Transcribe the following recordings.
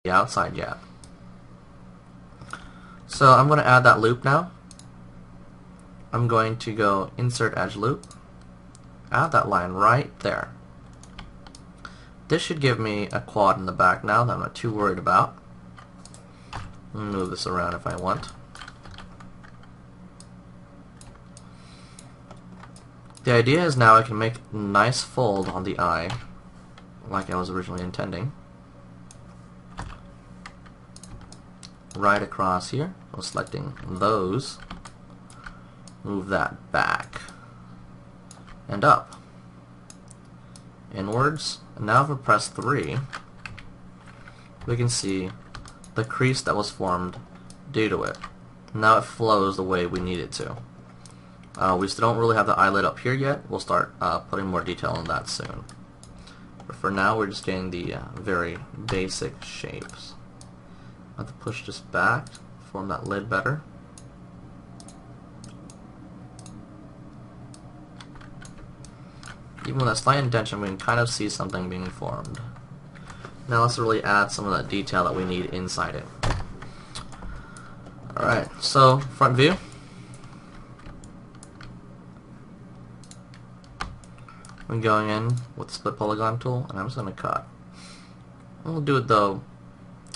the outside yet. So I'm going to add that loop now. I'm going to go insert edge loop, add that line right there. This should give me a quad in the back now that I'm not too worried about. Move this around if I want. The idea is now I can make a nice fold on the eye, like I was originally intending. Right across here, so selecting those, move that back and up, inwards, and now if we press 3, we can see the crease that was formed due to it. Now it flows the way we need it to. We still don't really have the eyelid up here yet. We'll start putting more detail on that soon. But for now, we're just getting the very basic shapes. I have to push this back, form that lid better. Even with a slight indentation, we can kind of see something being formed. Now let's really add some of that detail that we need inside it. Alright, so front view. I'm going in with the split polygon tool, and I'm just going to cut. We'll do it though.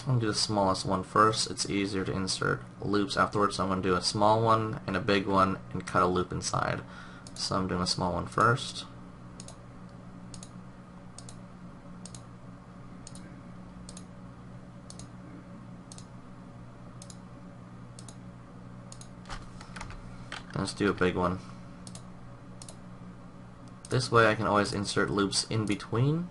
I'm going to do the smallest one first. It's easier to insert loops afterwards, so I'm going to do a small one and a big one and cut a loop inside. So I'm doing a small one first. Let's do a big one. This way I can always insert loops in between.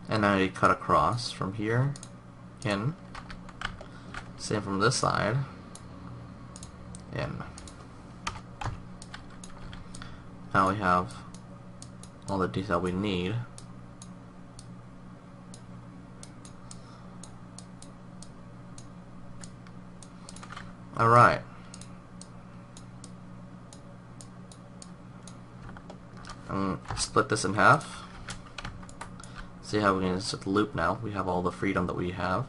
And now I cut across from here, in. Same from this side, in. Now we have all the detail we need. Alright. Split this in half. See how we can insert the loop now. We have all the freedom that we have,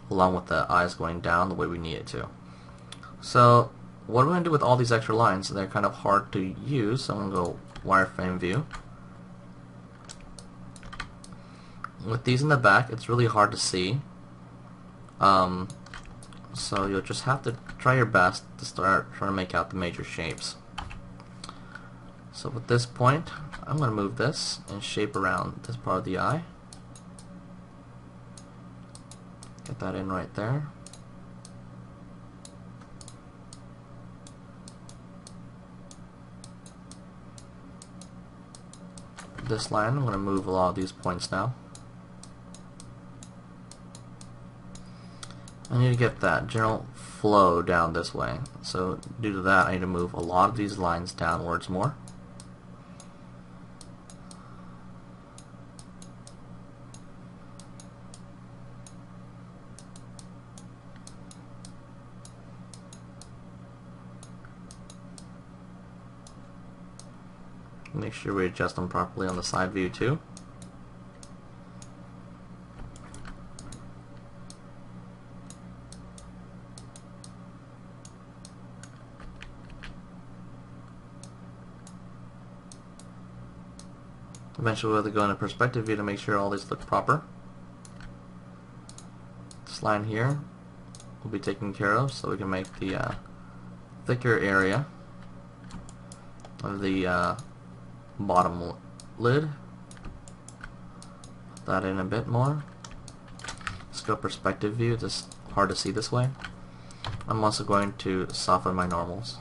along with the eyes going down the way we need it to. So, what am I going to do with all these extra lines? They're kind of hard to use, so I'm going to go wireframe view. With these in the back, it's really hard to see. So you'll just have to try your best to start trying to make out the major shapes. So at this point, I'm going to move this and shape around this part of the eye. Get that in right there. This line, I'm going to move a lot of these points now. I need to get that general flow down this way. So due to that, I need to move a lot of these lines downwards more. Make sure we adjust them properly on the side view too. Eventually we'll have to go into perspective view to make sure all these look proper. This line here will be taken care of, so we can make the thicker area of the bottom lid. Put that in a bit more. Let's go perspective view. It's just hard to see this way. I'm also going to soften my normals.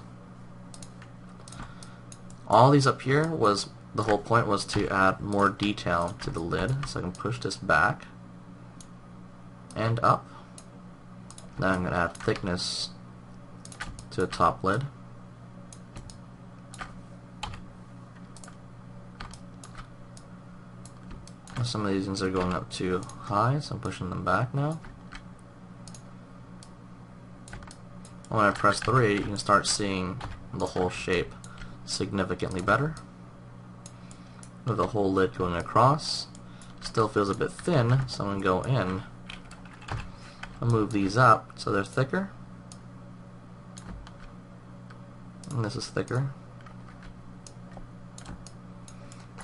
All these up here was the whole point was to add more detail to the lid, so I can push this back and up. Now I'm going to add thickness to the top lid. Some of these things are going up too high, so I'm pushing them back now. When I press 3, you can start seeing the whole shape significantly better. With the whole lid going across. Still feels a bit thin, so I'm going to go in. I'll move these up so they're thicker. And this is thicker.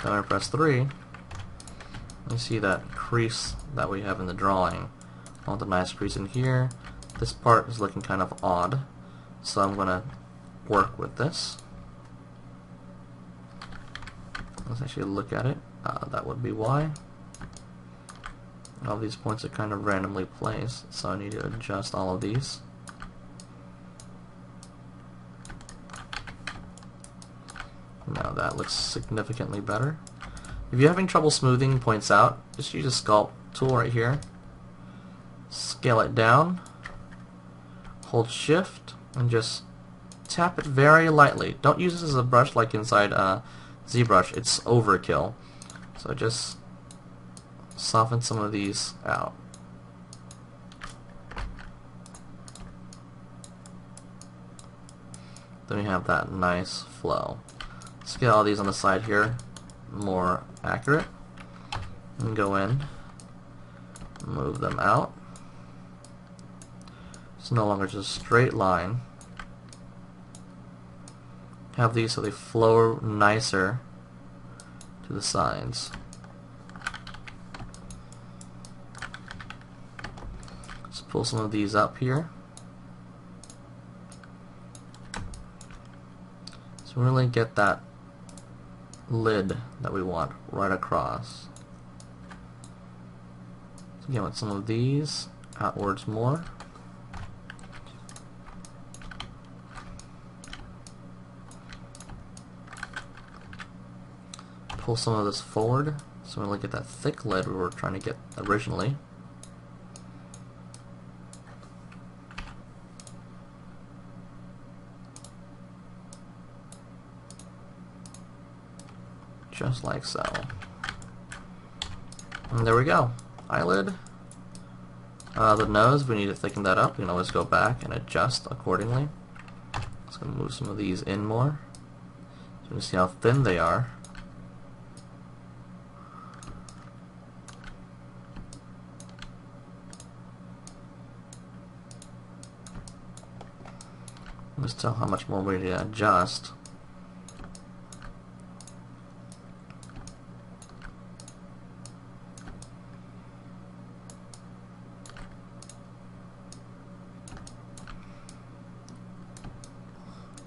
Then I press 3. You see that crease that we have in the drawing. I want the nice crease in here. This part is looking kind of odd, so I'm going to work with this. Let's actually look at it. That would be why. All these points are kind of randomly placed, so I need to adjust all of these. Now that looks significantly better. If you're having trouble smoothing points out, just use a sculpt tool right here. Scale it down. Hold shift and just tap it very lightly. Don't use this as a brush like inside ZBrush. It's overkill. So just soften some of these out. Then we have that nice flow. Let's get all these on the side here more accurate. And go in, move them out. It's no longer just a straight line. Have these so they flow nicer to the sides. Let's pull some of these up here. So really get that lid that we want right across. So again, with some of these outwards more. Pull some of this forward so we really get that thick lid we were trying to get originally. Just like so. And there we go. Eyelid. The nose, if we need to thicken that up, we can always go back and adjust accordingly. Just going to move some of these in more so you can see how thin they are. Just tell how much more we need to adjust.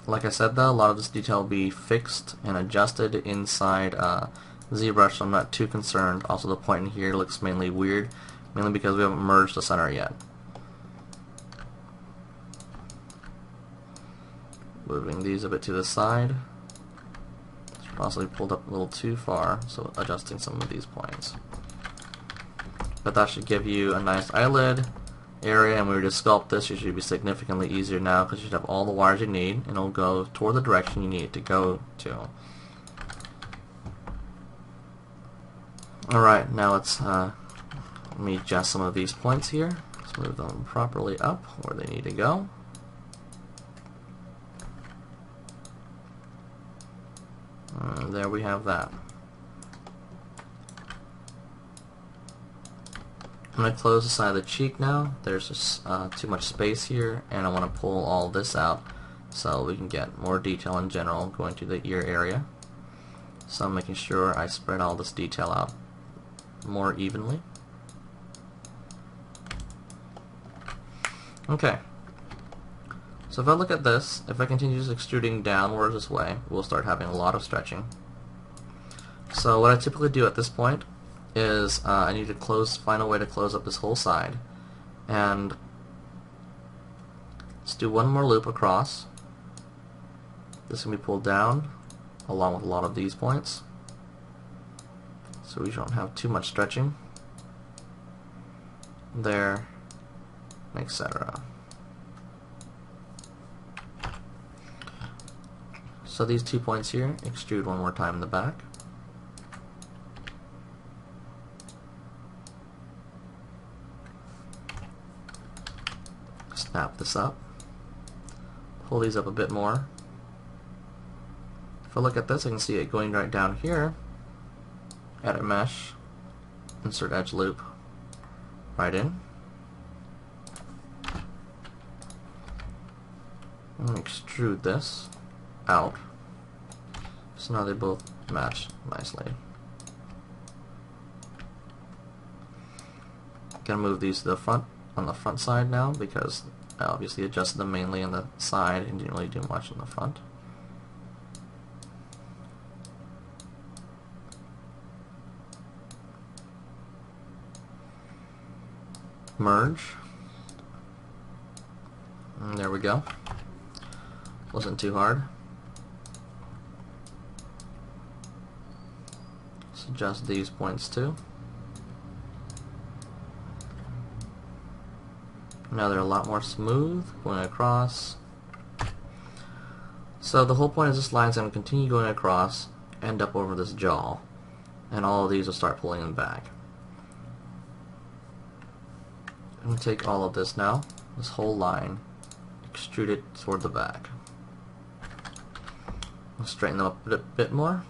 Like I said though, a lot of this detail will be fixed and adjusted inside ZBrush, so I'm not too concerned. Also the point in here looks mainly weird, mainly because we haven't merged the center yet. Moving these a bit to the side. It's possibly pulled up a little too far, so adjusting some of these points. But that should give you a nice eyelid area, and when we were to sculpt this, it should be significantly easier now because you should have all the wires you need, and it'll go toward the direction you need it to go to. Alright, now let's let me adjust some of these points here. Let's move them properly up where they need to go. And there we have that. I'm going to close the side of the cheek now. There's just too much space here, and I want to pull all this out so we can get more detail in general going to the ear area. So I'm making sure I spread all this detail out more evenly. Okay. So if I look at this, if I continue just extruding downwards this way, we'll start having a lot of stretching. So what I typically do at this point is I need to find a way to close up this whole side, and let's do one more loop across. This can be pulled down along with a lot of these points, so we don't have too much stretching there, etc. So these 2 points here, extrude one more time in the back. Snap this up. Pull these up a bit more. I look at this, I can see it going right down here. Edit mesh, insert edge loop, right in. I'm going to extrude this out. So now they both match nicely. Gonna move these to the front, on the front side now, because I obviously adjusted them mainly on the side and didn't really do much on the front. Merge. And there we go. Wasn't too hard. Let's adjust these points too. Now they're a lot more smooth going across. So the whole point is this line's going to continue going across, end up over this jaw, and all of these will start pulling them back. I'm going to take all of this now, this whole line, extrude it toward the back. I'll straighten them up a bit more,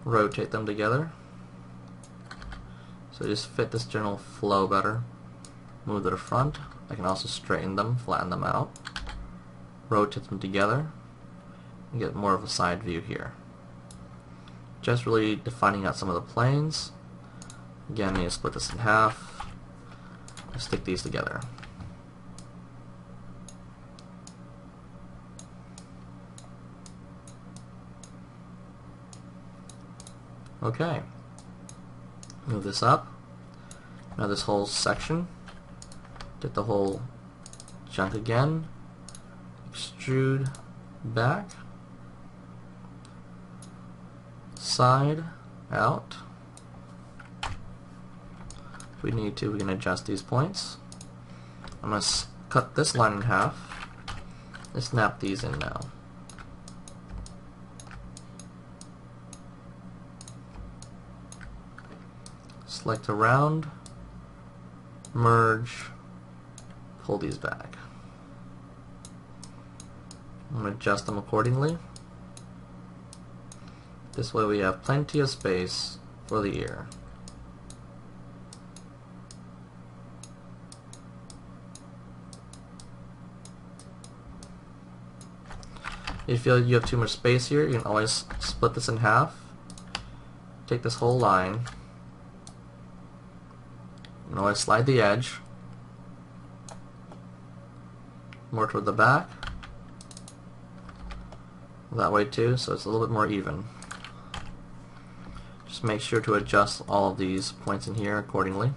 rotate them together, so just fit this general flow better. Move to the front. I can also straighten them, flatten them out, rotate them together, and get more of a side view here. Just really defining out some of the planes. Again, I need to split this in half and stick these together. Okay. Move this up. Now this whole section. Did the whole chunk again. Extrude back. Side out. If we need to, we can adjust these points. I'm going to cut this line in half and snap these in now. Select around, merge, pull these back. I'm going to adjust them accordingly. This way we have plenty of space for the ear. If you feel you have too much space here, you can always split this in half. Take this whole line. You can always slide the edge more toward the back. That way too, so it's a little bit more even. Just make sure to adjust all of these points in here accordingly.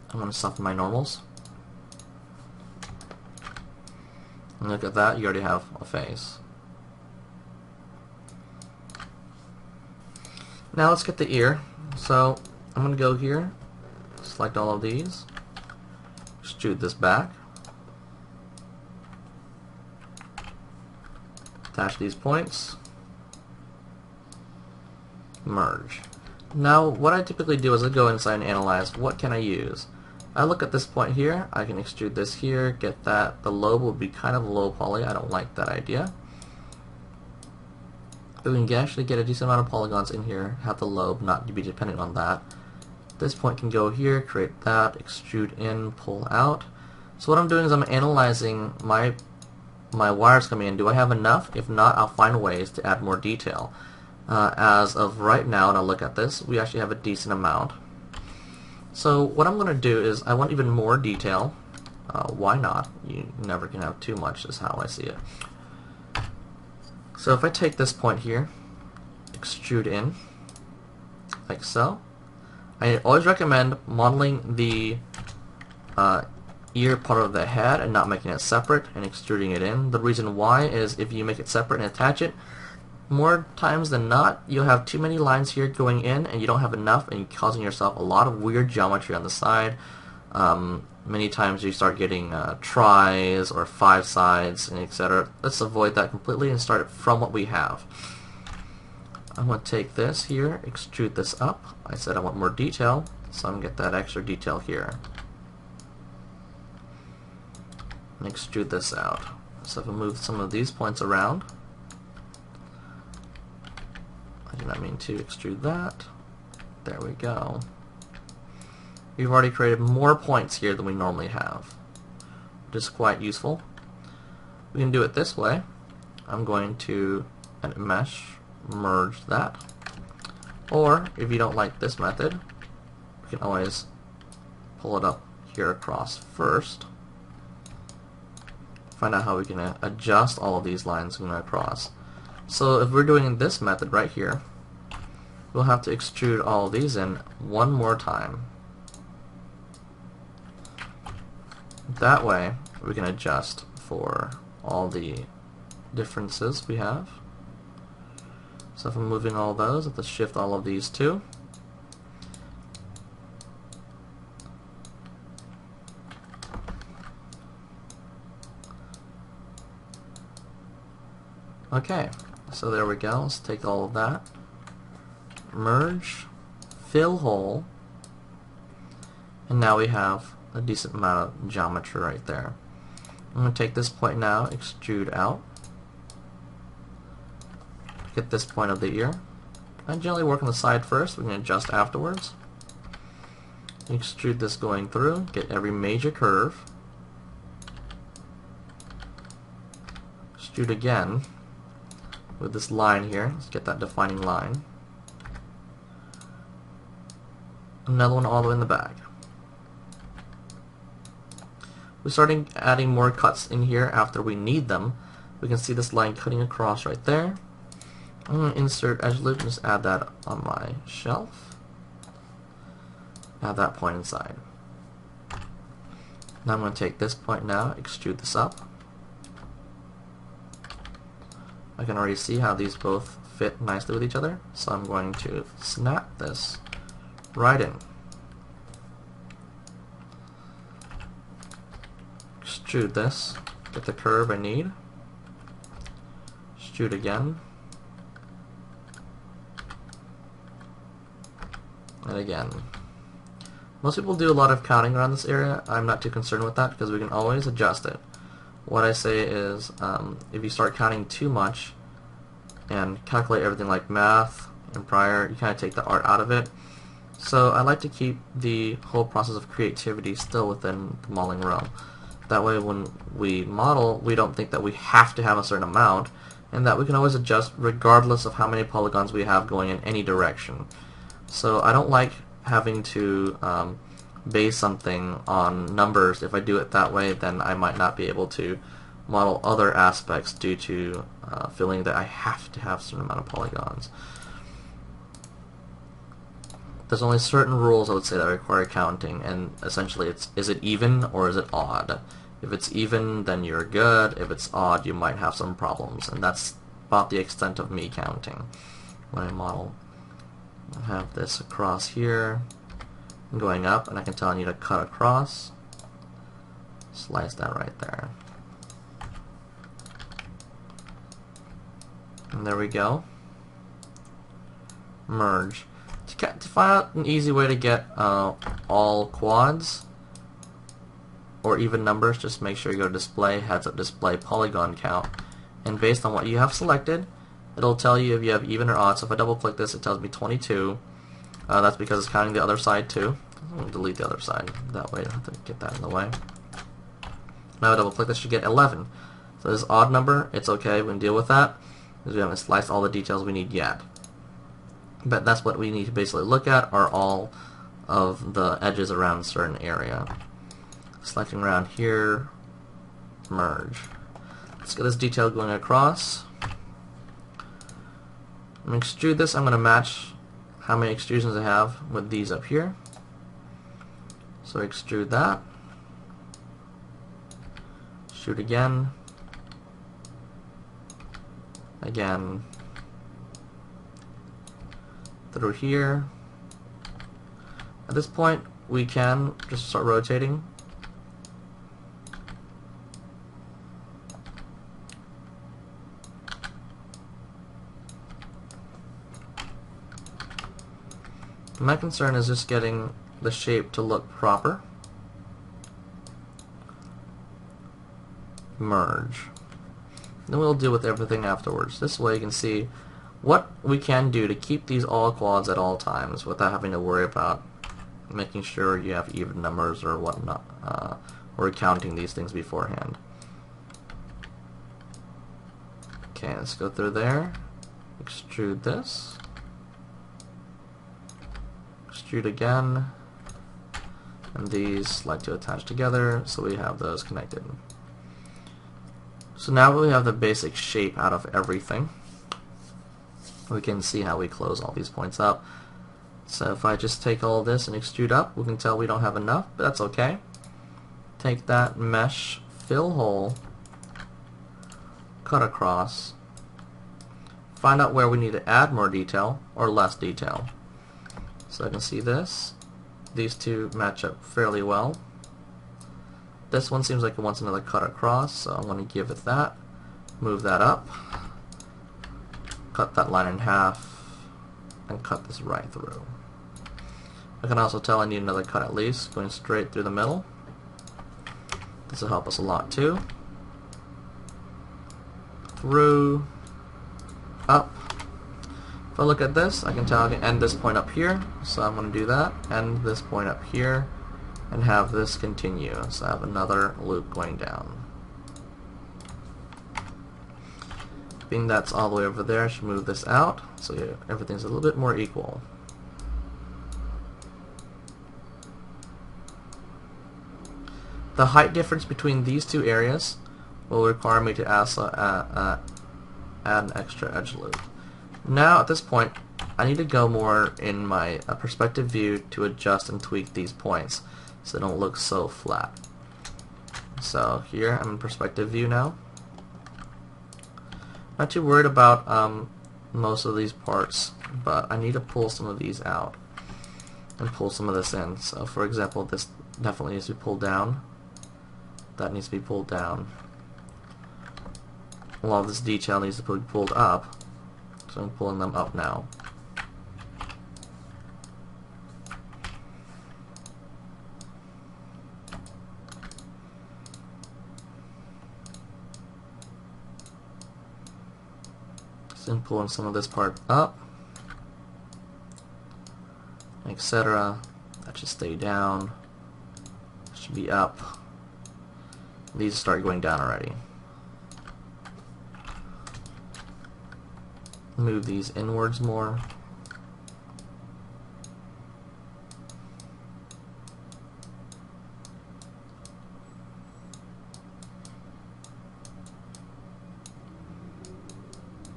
I'm going to soften my normals. And look at that, you already have a face. Now let's get the ear. So I'm going to go here, select all of these, extrude this back, attach these points, merge. Now what I typically do is I go inside and analyze what can I use. I look at this point here, I can extrude this here, get that. The lobe will be kind of low poly, I don't like that idea. But we can actually get a decent amount of polygons in here, have the lobe not be dependent on that. This point can go here, create that, extrude in, pull out. So what I'm doing is I'm analyzing my wires coming in. Do I have enough? If not, I'll find ways to add more detail. As of right now, and I'll look at this, we actually have a decent amount. So what I'm going to do is I want even more detail. Why not? You never can have too much is how I see it. So if I take this point here, extrude in, like so. I always recommend modeling the ear part of the head and not making it separate and extruding it in. The reason why is if you make it separate and attach it, more times than not, you'll have too many lines here going in and you don't have enough, and you're causing yourself a lot of weird geometry on the side. Many times you start getting tries or 5 sides and etc. Let's avoid that completely and start from what we have. I'm going to take this here, extrude this up. I said I want more detail, so I'm going to get that extra detail here. And extrude this out. So if I move some of these points around, I do not mean to extrude that. There we go. We've already created more points here than we normally have, which is quite useful. We can do it this way. I'm going to edit mesh, merge that. Or if you don't like this method, we can always pull it up here across first. Find out how we can adjust all of these lines going across. So if we're doing this method right here, we'll have to extrude all of these in one more time. That way we can adjust for all the differences we have. So if I'm moving all those, I have to shift all of these too. Okay, so there we go. Let's take all of that, merge, fill hole, and now we have a decent amount of geometry right there. I'm going to take this point now, extrude out, get this point of the ear. I generally work on the side first, we can adjust afterwards. Extrude this going through, get every major curve, extrude again with this line here. Let's get that defining line. Another one all the way in the back. We're starting adding more cuts in here after we need them. We can see this line cutting across right there. I'm going to insert edge loop and just add that on my shelf. Add that point inside. Now I'm going to take this point now, extrude this up. I can already see how these both fit nicely with each other, so I'm going to snap this right in. Extrude this, get the curve I need. Extrude again. And again. Most people do a lot of counting around this area. I'm not too concerned with that because we can always adjust it. What I say is, if you start counting too much and calculate everything like math and prior, you kind of take the art out of it. So I like to keep the whole process of creativity still within the modeling realm. That way when we model, we don't think that we have to have a certain amount, and that we can always adjust regardless of how many polygons we have going in any direction. So I don't like having to base something on numbers. If I do it that way, then I might not be able to model other aspects due to feeling that I have to have a certain amount of polygons. There's only certain rules I would say that require counting, and essentially it's, is it even or is it odd? If it's even, then you're good. If it's odd, you might have some problems, and that's about the extent of me counting when I model. I have this across here going up, and I can tell I need to cut across. Slice that right there. And there we go. Merge. To find out an easy way to get all quads or even numbers, just make sure you go to display, heads up display polygon count, and based on what you have selected, it'll tell you if you have even or odd. So if I double click this, it tells me 22. That's because it's counting the other side too. I'm going to delete the other side, that way I don't have to get that in the way. Now I double click this, should get 11. So this odd number, it's okay, we can deal with that because we haven't sliced all the details we need yet. But that's what we need to basically look at, are all of the edges around a certain area. Selecting around here, merge. Let's get this detail going across. I'm going to extrude this. I'm going to match how many extrusions I have with these up here. So extrude that. Shoot again. Again. Through here. At this point, we can just start rotating. My concern is just getting the shape to look proper. Merge. Then we'll deal with everything afterwards. This way you can see what we can do to keep these all quads at all times without having to worry about making sure you have even numbers or whatnot, or counting these things beforehand. Okay, let's go through there. Extrude this. Extrude again. And these like to attach together, so we have those connected. So now we have the basic shape out of everything. We can see how we close all these points up. So if I just take all this and extrude up, we can tell we don't have enough, but that's okay. Take that mesh, fill hole, cut across, find out where we need to add more detail or less detail. So I can see this. These two match up fairly well. This one seems like it wants another cut across, so I'm going to give it that. Move that up. Cut that line in half. And cut this right through. I can also tell I need another cut at least, going straight through the middle. This will help us a lot too. Through. Up. If I look at this, I can tell I can end this point up here, so I'm going to do that. End this point up here, and have this continue. So I have another loop going down. Being that's all the way over there, I should move this out, so yeah, everything's a little bit more equal. The height difference between these two areas will require me to also add an extra edge loop. Now at this point I need to go more in my perspective view to adjust and tweak these points so they don't look so flat. So here I'm in perspective view now. Not too worried about most of these parts, but I need to pull some of these out and pull some of this in. So for example, this definitely needs to be pulled down. That needs to be pulled down. A lot of this detail needs to be pulled up. So I'm pulling them up now. So I'm pulling some of this part up, etc. That should stay down. Should be up. These start going down already. Move these inwards more.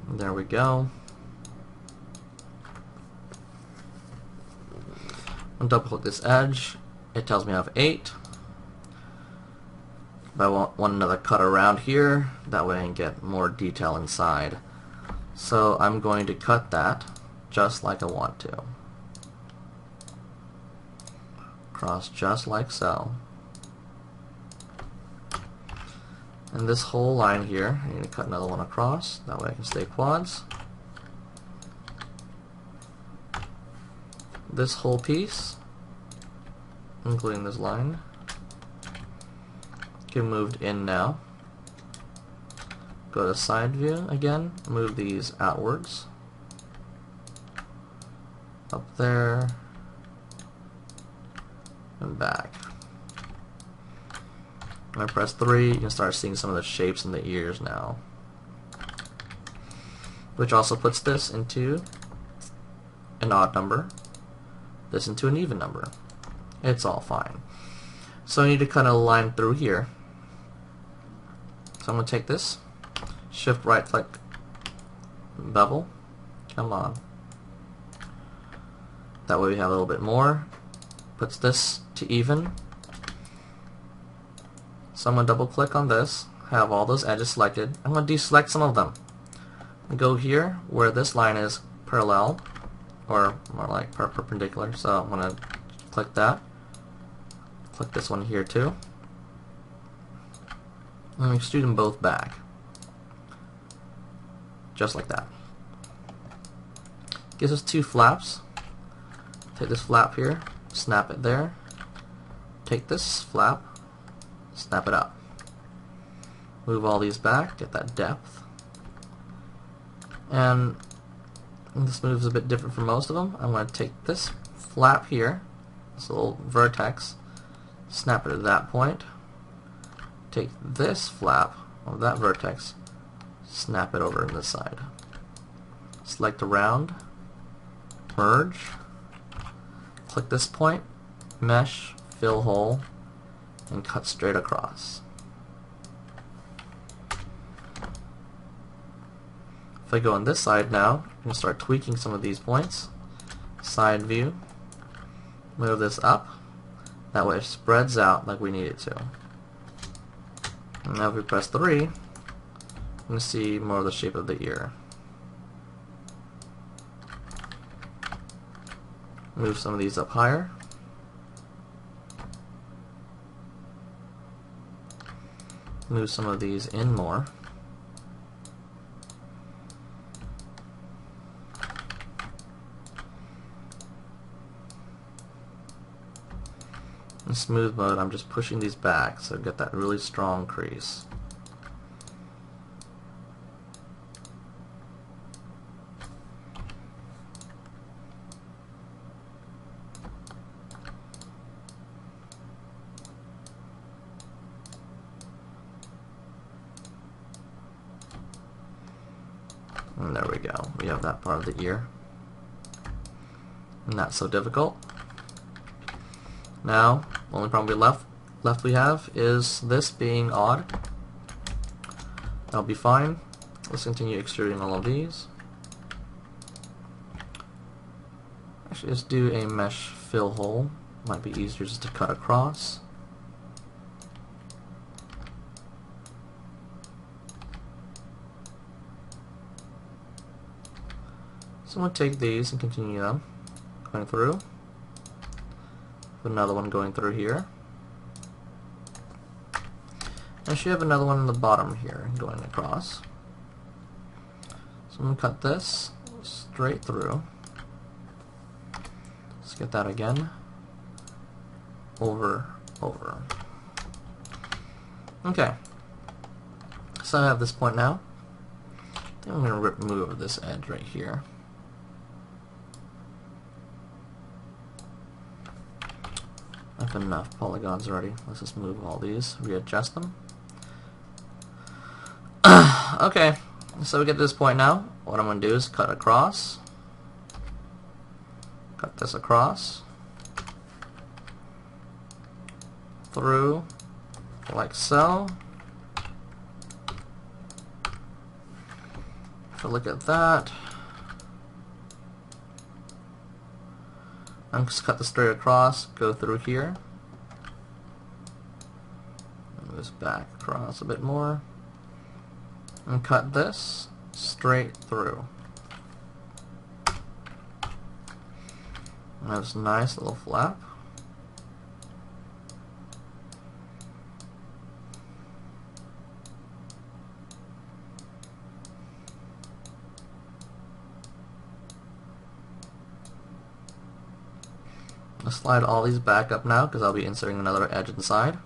There we go. I'll double click this edge. It tells me I have 8. But I want another cut around here. That way I can get more detail inside. So I'm going to cut that just like I want to. Cross just like so. And this whole line here, I need to cut another one across. That way I can stay quads. This whole piece, including this line, get moved in now. Go to side view again, move these outwards. Up there, and back. When I press 3, you can start seeing some of the shapes in the ears now. Which also puts this into an odd number, this into an even number. It's all fine. So I need to cut a line through here. So I'm going to take this, shift right click, bevel, come on. That way we have a little bit more. Puts this to even. So I'm going to double click on this, have all those edges selected. I'm going to deselect some of them. And go here where this line is parallel, or more like perpendicular. So I'm going to click that. Click this one here too. And extrude them both back. Just like that. Gives us 2 flaps. Take this flap here, snap it there. Take this flap, snap it up. Move all these back, get that depth. And this move is a bit different from most of them. I'm going to take this flap here, this little vertex, snap it at that point. Take this flap of that vertex, snap it over on this side. Select a round, merge, click this point, mesh, fill hole, and cut straight across. If I go on this side now, I'm going to start tweaking some of these points. Side view, move this up, that way it spreads out like we need it to. And now if we press 3, I'm going to see more of the shape of the ear. Move some of these up higher. Move some of these in more. In smooth mode, I'm just pushing these back so I get that really strong crease. And there we go. We have that part of the ear. Not so difficult. Now, the only problem left we have is this being odd. That'll be fine. Let's continue extruding all of these. Actually, let's do a mesh fill hole. Might be easier just to cut across. So I'm going to take these and continue them going through. Another one going through here. I should have another one in the bottom here going across. So I'm going to cut this straight through. Let's get that again. Over. Okay. So I have this point now. Then I'm going to remove this edge right here. I've got enough polygons already. Let's just move all these, readjust them. Okay, so we get to this point now. What I'm going to do is cut across. Cut this across. Through, like so. If I look at that, I'm just cut this straight across, go through here. Move this back across a bit more. And cut this straight through. And have this nice little flap. I'll slide all these back up now because I'll be inserting another edge inside.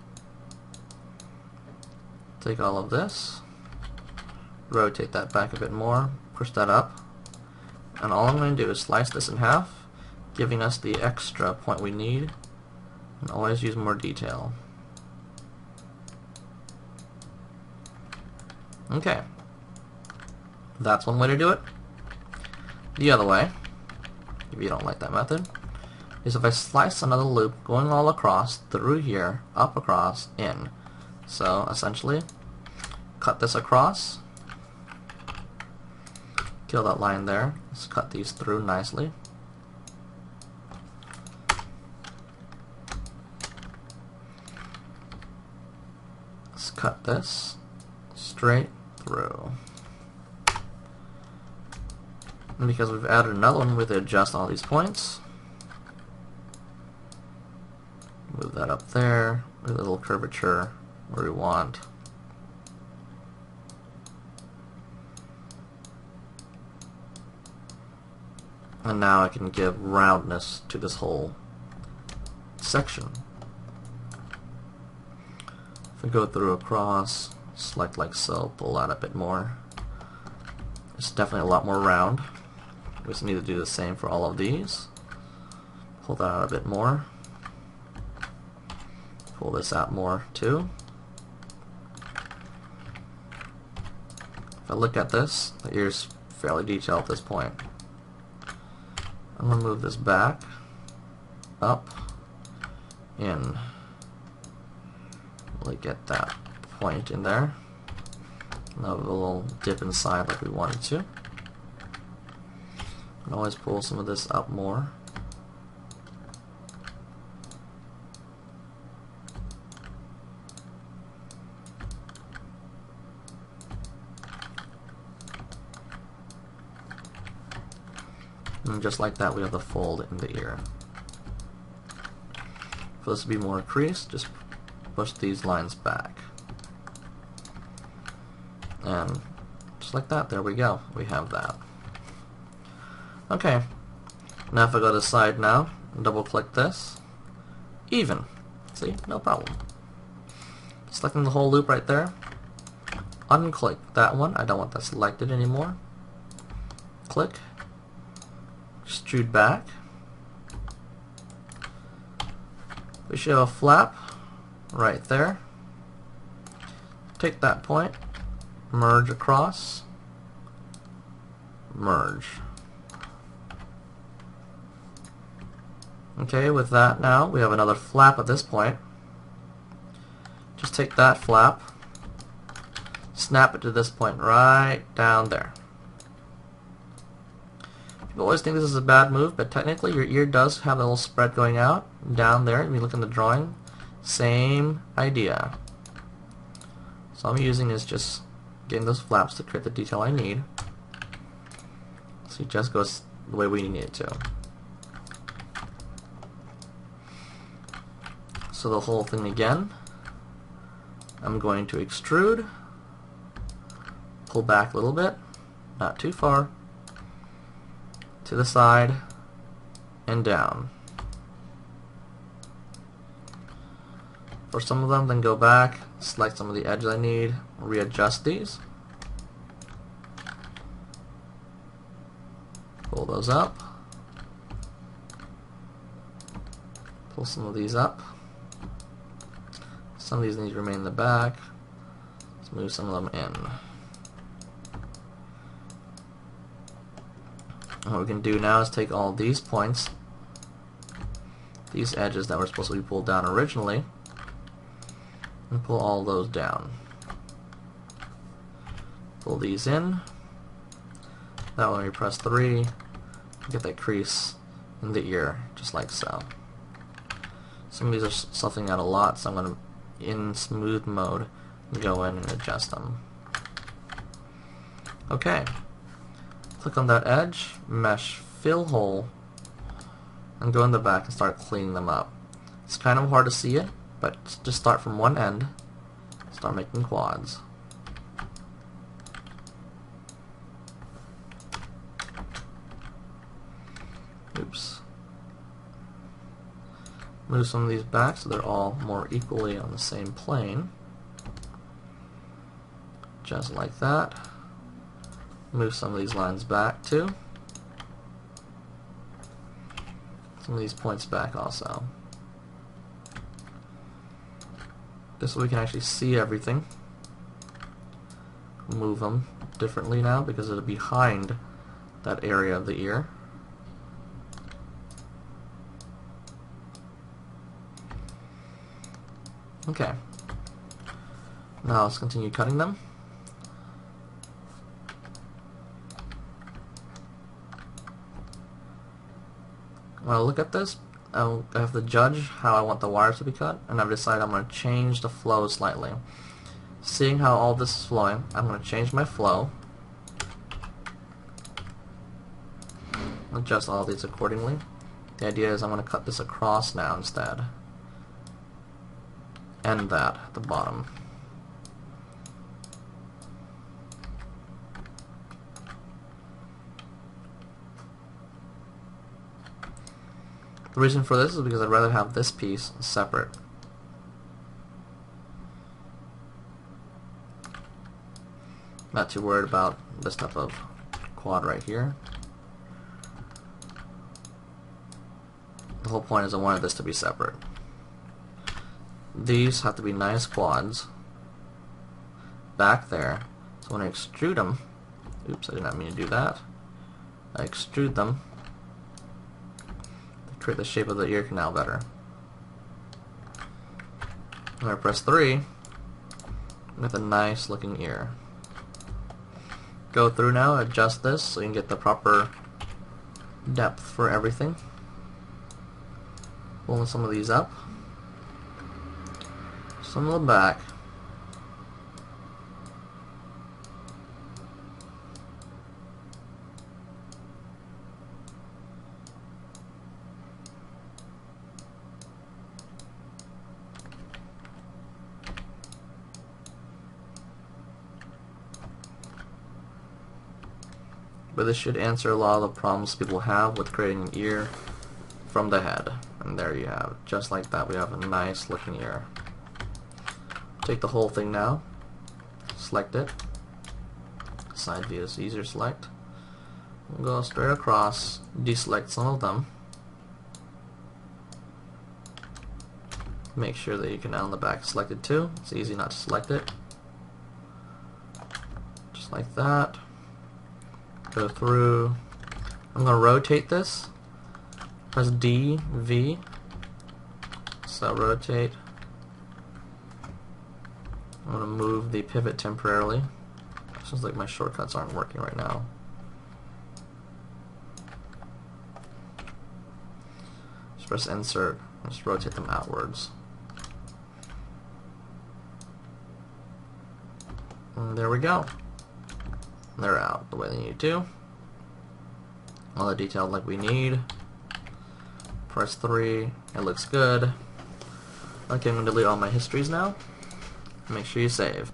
Take all of this, rotate that back a bit more, push that up, and all I'm going to do is slice this in half, giving us the extra point we need, and always use more detail. Okay, that's one way to do it. The other way, if you don't like that method, is if I slice another loop going all across, through here, up across, in. So essentially, cut this across, kill that line there, let's cut these through nicely. Let's cut this straight through. And because we've added another one, we have to adjust all these points. Move that up there, with a little curvature where we want. And now I can give roundness to this whole section. If we go through across, Select like so, pull out a bit more. It's definitely a lot more round. We just need to do the same for all of these. Pull that out a bit more. Pull this out more too. If I look at this, the ear's fairly detailed at this point. I'm going to move this back, up, in. Really get that point in there. Now a little dip inside like we wanted to. And always pull some of this up more. And just like that, we have the fold in the ear. For this to be more creased, just push these lines back. And just like that, there we go. We have that. Okay. Now if I go to the side now, double click this, even. See? No problem. Selecting the whole loop right there. Unclick that one. I don't want that selected anymore. Click. Extrude back. We should have a flap right there. Take that point, merge across, merge. Okay, with that now we have another flap at this point. Just take that flap, snap it to this point right down there. You always think this is a bad move, but technically your ear does have a little spread going out down there. If you look in the drawing, same idea. So all I'm using is just getting those flaps to create the detail I need. So it just goes the way we need it to. So the whole thing again, I'm going to extrude, pull back a little bit, not too far, to the side, and down. For some of them, then go back, select some of the edges I need, readjust these, pull those up, pull some of these up. Some of these need to remain in the back. Let's move some of them in. And what we can do now is take all these points, these edges that were supposed to be pulled down originally, and pull all those down. Pull these in. That way we press 3, get that crease in the ear, just like so. Some of these are sloughing out a lot, so I'm going to, in smooth mode, go in and adjust them. Okay. Click on that edge, mesh fill hole, and go in the back and start cleaning them up. It's kind of hard to see it, but just start from one end, start making quads. Oops. Move some of these back so they're all more equally on the same plane. Just like that. Move some of these lines back too. Some of these points back also. This way we can actually see everything. Move them differently now because it'll be behind that area of the ear. Okay. Now let's continue cutting them. When I look at this, I have to judge how I want the wires to be cut, and I've decided I'm going to change the flow slightly. Seeing how all this is flowing, I'm going to change my flow. Adjust all these accordingly. The idea is I'm going to cut this across now instead. And that at the bottom. The reason for this is because I'd rather have this piece separate. Not too worried about this type of quad right here. The whole point is I wanted this to be separate. These have to be nice quads back there. So when I extrude them, oops, I did not mean to do that. I extrude them to create the shape of the ear canal better. When I press 3, with a nice looking ear. Go through now, adjust this so you can get the proper depth for everything. Pulling some of these up. Some of the back. But this should answer a lot of the problems people have with creating an ear from the head. And there you have it. Just like that, we have a nice looking ear. Take the whole thing now. Select it. Side view is easier to select. We'll go straight across. Deselect some of them. Make sure that you can on the back selected too. It's easy not to select it. Just like that. Go through. I'm going to rotate this. Press D, V. So rotate. I'm going to move the pivot temporarily. Seems like my shortcuts aren't working right now. Just press insert. Just rotate them outwards. And there we go. They're out the way they need to. All the detailed like we need. Press 3. It looks good. Okay, I'm going to delete all my histories now. Make sure you save.